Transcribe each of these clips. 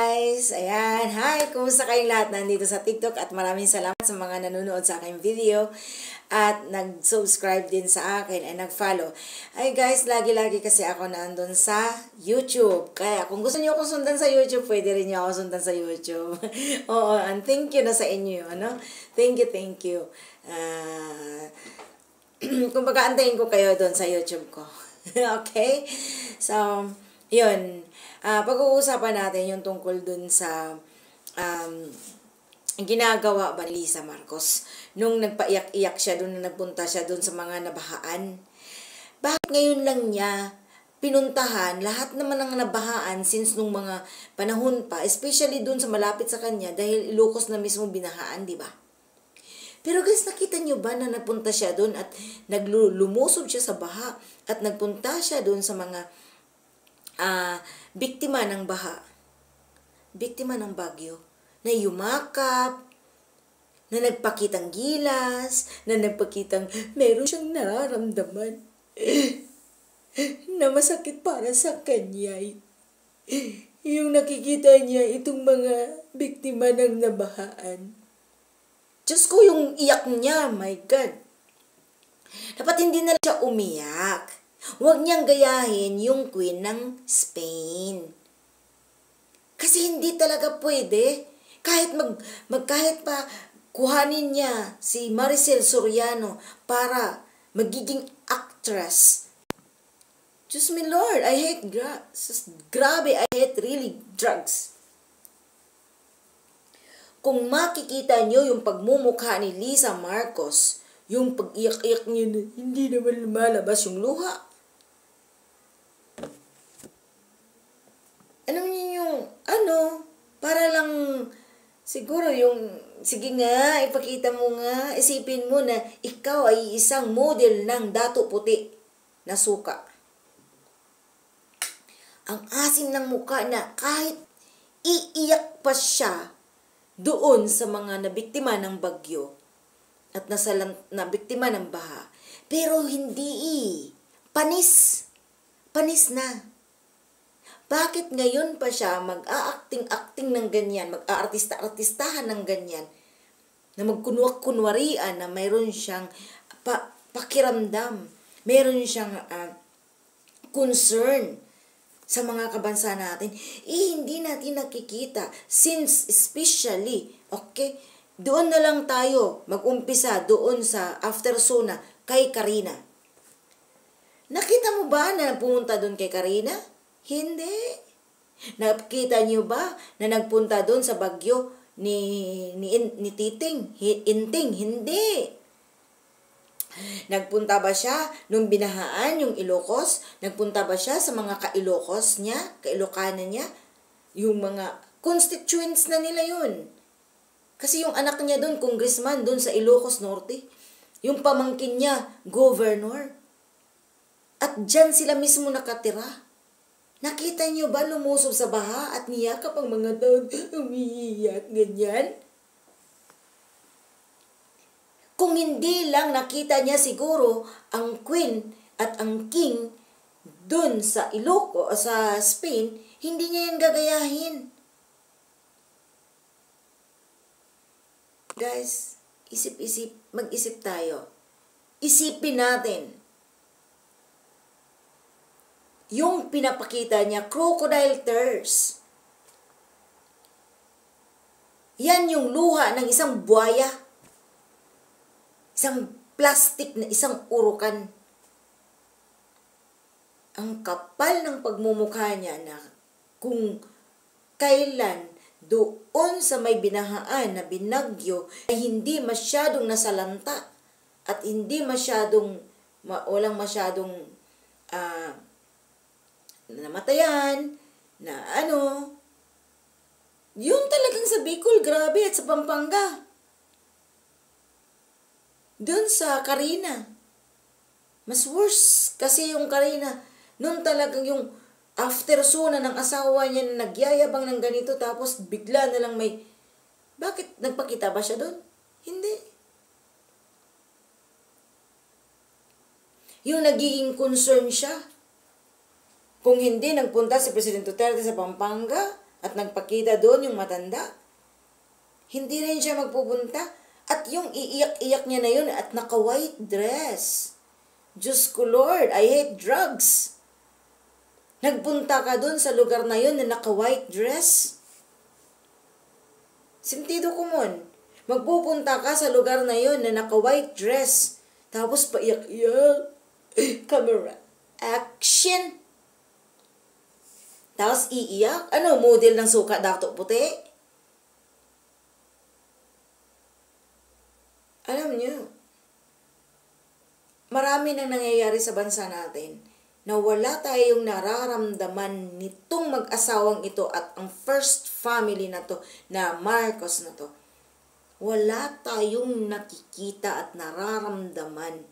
guys! Ayan, hi! Kumusta kayong lahat nandito sa TikTok at maraming salamat sa mga nanonood sa aking video at nag-subscribe din sa akin ay nag-follow. Ay guys, lagi-lagi kasi ako nandun sa YouTube. Kaya kung gusto niyo ako sundan sa YouTube, pwede rin niyo ako sundan sa YouTube. Oo, and thank you na sa inyo, ano? Thank you. Kumbaga, antayin ko kayo doon sa YouTube ko. Okay? So, yun. Pag-uusapan natin yung tungkol dun sa ginagawa ba ni Lisa Marcos nung nagpaiyak-iyak siya dun na nagpunta siya dun sa mga nabahaan. Bakit ngayon lang niya pinuntahan lahat naman ng nabahaan since nung mga panahon pa, especially dun sa malapit sa kanya dahil Ilocos na mismo binahaan, di ba? Pero guys, nakita niyo ba na napunta siya dun at lumusob siya sa baha at nagpunta siya dun sa mga biktima ng baha, biktima ng bagyo, na yumakap, na nagpakitang gilas, na nagpakitang meron siyang nararamdaman na masakit para sa kanya. Yung nakikita niya itong mga biktima ng nabahaan. Diyos ko, yung iyak niya, my God. Dapat hindi na siya umiyak. Huwag niyang gayahin yung Queen ng Spain. Kasi hindi talaga pwede. Kahit kahit pa kuhanin niya si Maricel Soriano para magiging actress. Diyos me Lord, I hate grabe, I hate really drugs. Kung makikita niyo yung pagmumukha ni Lisa Marcos, yung pag-iyak-iyak niya na hindi naman lumalabas yung luha. Alam niyo yung, para lang, siguro yung, sige nga, ipakita mo nga, isipin mo na ikaw ay isang model ng dato puti na suka. Ang asim ng mukha na kahit iiyak pa siya doon sa mga nabiktima ng bagyo at nabiktima ng baha, pero hindi panis na. Bakit ngayon pa siya mag-a-acting ng ganyan, mag-aartista-artistahan ng ganyan, na magkunwarian na mayroon siyang pakiramdam, mayroon siyang concern sa mga kabansa natin. Hindi natin nakikita, since especially, okay, doon na lang tayo mag-umpisa doon sa after Sona kay Karina. Nakita mo ba na pumunta doon kay Karina? Hindi. Nakita niyo ba na nagpunta doon sa bagyo ni Titing? Inting? Hindi. Nagpunta ba siya nung binahaan yung Ilocos? Nagpunta ba siya sa mga ka-Ilocos niya? Ka-Ilocanan niya? Yung mga constituents na nila yun. Kasi yung anak niya doon, congressman doon sa Ilocos Norte. Yung pamangkin niya, governor. At dyan sila mismo nakatira. Nakita niyo ba lumusob sa baha at niyakap ang mga tao umiiyak, ganyan? Kung hindi lang nakita niya siguro ang Queen at ang King dun sa Ilocos, sa Spain, hindi niya yan gagayahin. Guys, mag-isip tayo. Isipin natin. Yung pinapakita niya, crocodile tears. Yan yung luha ng isang buhaya. Isang plastic na isang urukan. Ang kapal ng pagmumukha niya na kung kailan doon sa may binahaan na binagyo ay hindi masyadong nasalanta at hindi masyadong, walang masyadong namatayan, na yun talagang sa Bicol, grabe, at sa Pampanga. Doon sa Karina, mas worse, kasi yung Karina, noon talagang yung after Sona ng asawa niya na nagyayabang ng ganito, tapos bigla na lang bakit nagpakita ba siya doon? Hindi. Yung nagiging concern siya, kung hindi nagpunta si President Duterte sa Pampanga, at nagpakita doon yung matanda. Hindi rin siya magpupunta. At yung iiyak-iyak niya na yun at naka-white dress. Diyos ko Lord, I hate drugs. Nagpunta ka doon sa lugar na yun na naka-white dress. Sentido komon. Magpupunta ka sa lugar na yun na naka-white dress. Tapos paiyak-iyak. Camera. Action. Tapos iiyak. Ano, model ng suka dato puti? Alam niyo, marami nang nangyayari sa bansa natin na wala tayong nararamdaman nitong mag-asawang ito at ang first family na to, na Marcos na to. Wala tayong nakikita at nararamdaman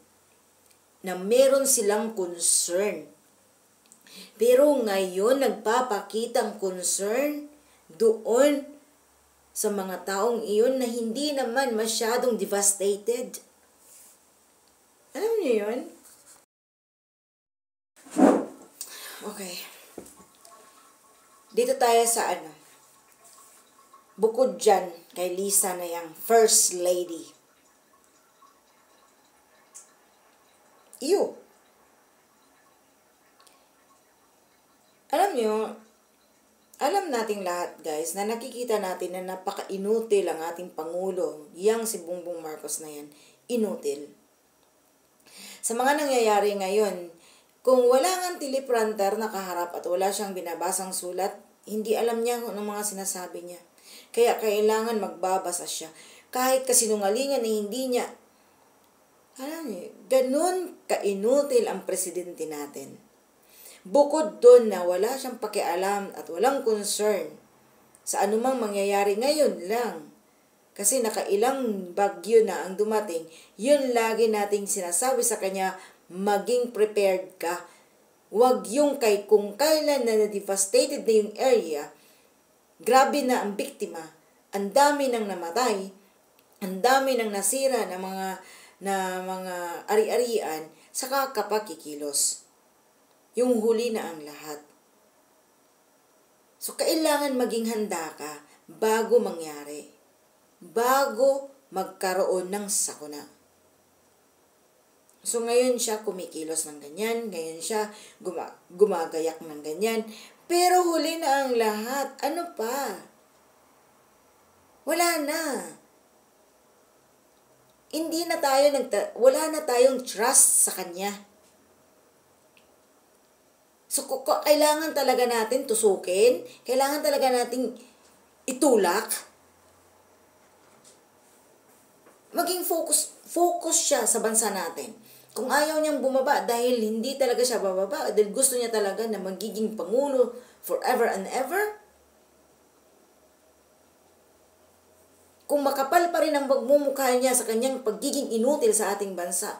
na meron silang concern. Pero ngayon, nagpapakitang concern doon sa mga taong iyon na hindi naman masyadong devastated. Alam niyo yun? Okay. Dito tayo sa bukod dyan kay Lisa na yung First Lady. Iyo. Alam nating lahat guys na nakikita natin na napaka-inutil ang ating Pangulo, yang si Bongbong Marcos na yan, inutil. Sa mga nangyayari ngayon, kung wala ngang teleprompter nakaharap at wala siyang binabasang sulat, hindi alam niya kung anong mga sinasabi niya. Kaya kailangan magbabasa siya. Kahit kasinungalingan na hindi niya, alam niyo, ganun ka-inutil ang presidente natin. Bukod doon na wala siyang pakialam at walang concern sa anumang mangyayari ngayon lang. Kasi nakailang bagyo na ang dumating, yun lagi nating sinasabi sa kanya, maging prepared ka. Huwag yung kung kailan na devastated na yung area, grabe na ang biktima, ang dami nang namatay, ang dami nang nasira na mga ari-arian, saka kapag kikilos. Yung huli na ang lahat. So, kailangan maging handa ka bago mangyari. Bago magkaroon ng sakuna. So, ngayon siya kumikilos ng ganyan. Ngayon siya gumagayak ng ganyan. Pero huli na ang lahat. Ano pa? Wala na. Wala na tayong trust sa kanya. So, kailangan talaga natin tusukin, kailangan talaga natin itulak. Maging focus siya sa bansa natin. Kung ayaw niyang bumaba dahil hindi talaga siya bababa, dahil gusto niya talaga na magiging Pangulo forever and ever, kung makapal pa rin ang pagmumukha niya sa kanyang pagiging inutil sa ating bansa,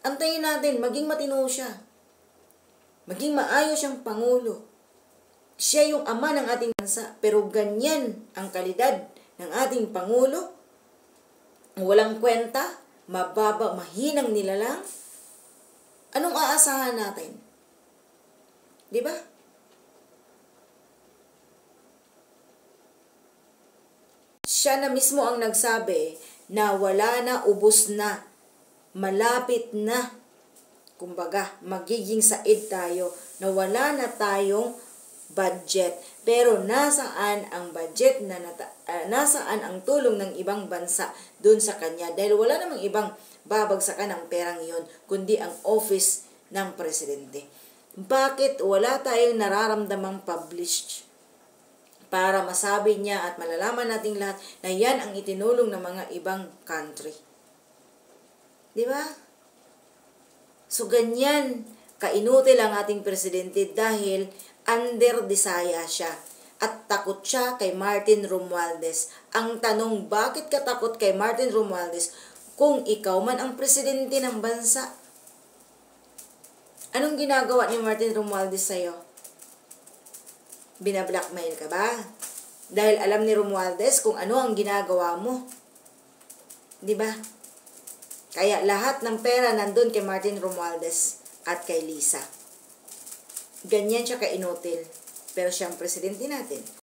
antayin natin, maging matino siya. Maging maayos siyang Pangulo. Siya yung ama ng ating bansa. Pero ganyan ang kalidad ng ating Pangulo. Walang kwenta, mababa, mahinang nilalang. Anong aasahan natin? Di ba? Siya na mismo ang nagsabi na wala na, ubos na, malapit na. Kumbaga, magiging said tayo na wala na tayong budget. Pero nasaan ang budget nasaan ang tulong ng ibang bansa doon sa kanya? Dahil wala namang ibang babagsakan ng perang iyon, kundi ang office ng presidente. Bakit wala tayong nararamdamang published para masabi niya at malalaman nating lahat na yan ang itinulong ng mga ibang country? Di ba? So, ganyan kainutil ang ating presidente dahil under desaya siya at takot siya kay Martin Romualdez. Ang tanong, bakit ka takot kay Martin Romualdez kung ikaw man ang presidente ng bansa? Anong ginagawa ni Martin Romualdez sa'yo? Binablackmail ka ba? Dahil alam ni Romualdez kung ano ang ginagawa mo. Di ba? Kaya lahat ng pera nandun kay Martin Romualdez at kay Lisa. Ganyan siya kainutil. Pero siya ang presidente natin.